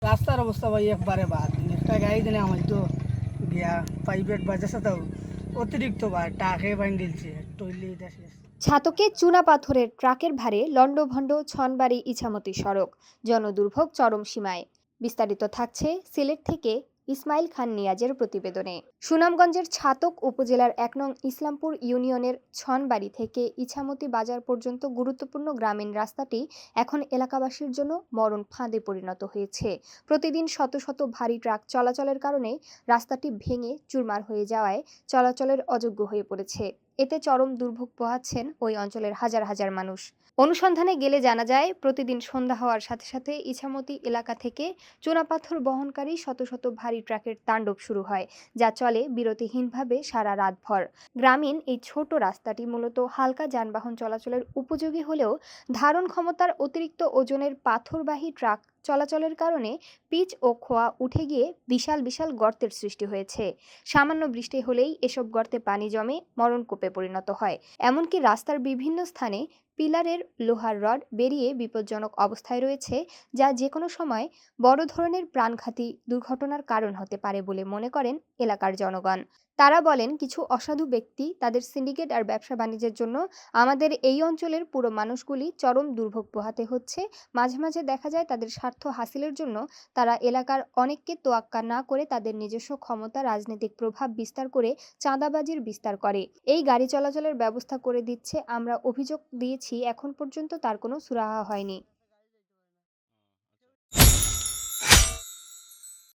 রাস্তার অবস্থা ভাই একবারে বাদ একটা গাড়ি দিলে আমার তো গিয়া প্রাইভেট বাজাছে তাও অতিরিক্ত বার টাকে বাইন দিলছে টয়লেট আসে। ছাতকে চুনাপাথরের ট্রাকের ভারে লন্ডভন্ড ছনবাড়ি ইছামতি সড়ক, জনদুর্ভোগ চরম সীমায়। বিস্তারিত থাকছে সিলেট থেকে ইসমাইল খান নিয়াজের প্রতিবেদনে। সুনামগঞ্জের ছাতক উপজেলার ১ নং ইসলামপুর ইউনিয়নের ছনবাড়ি থেকে ইছামতি বাজার পর্যন্ত গুরুত্বপূর্ণ গ্রামীণ রাস্তাটি এখন এলাকাবাসীর জন্য মরণ ফাঁদে পরিণত হয়েছে। প্রতিদিন শত শত ভারী ট্রাক চলাচলের কারণে রাস্তাটি ভেঙে চুরমার হয়ে যাওয়ায় চলাচলের অযোগ্য হয়ে পড়েছে। এতে চরম দুর্ভোগ পোহাচ্ছেন ওই অঞ্চলের হাজার হাজার মানুষ। অনুসন্ধানে গেলে জানা যায়, প্রতিদিন সন্ধ্যা হওয়ার সাথে সাথে ইছামতি এলাকা থেকে চুনাপাথর বহনকারী শত শত ভারী ট্রাকের তাণ্ডব শুরু হয়, যা চলে বিরতিহীনভাবে সারা রাতভর। গ্রামীণ এই ছোট রাস্তাটি মূলত হালকা যানবাহন চলাচলের উপযোগী হলেও ধারণ ক্ষমতার অতিরিক্ত ওজনের পাথরবাহী ট্রাক চলাচলের কারণে পিচ ও খোয়া উঠে গিয়ে বিশাল বিশাল গর্তের সৃষ্টি হয়েছে। সামান্য বৃষ্টি হলেই এসব গর্তে পানি জমে মরণকূপে পরিণত হয়। এমনকি রাস্তার বিভিন্ন স্থানে পিলারের লোহার রড বেরিয়ে বিপজ্জনক অবস্থায় রয়েছে, যা যে কোনো সময় বড় ধরনের প্রাণঘাতী দুর্ঘটনার কারণ হতে পারে বলে মনে করেন এলাকার জনগণ। তারা বলেন, কিছু অসাধু ব্যক্তি তাদের সিন্ডিকেট আর ব্যবসা বাণিজ্যের জন্য আমাদের এই অঞ্চলের পুরো মানুষগুলি চরম দুর্ভোগ পোহাতে হচ্ছে। মাঝে মাঝে দেখা যায় তাদের স্বার্থ হাসিলের জন্য তারা এলাকার অনেককে তোয়াক্কা না করে তাদের নিজস্ব ক্ষমতা, রাজনৈতিক প্রভাব বিস্তার করে চাঁদাবাজির বিস্তার করে। এই গাড়ি চলাচলের ব্যবস্থা করে দিচ্ছে, আমরা অভিযোগ দিয়েছি, এখন পর্যন্ত তার কোনো সুরাহা হয়নি।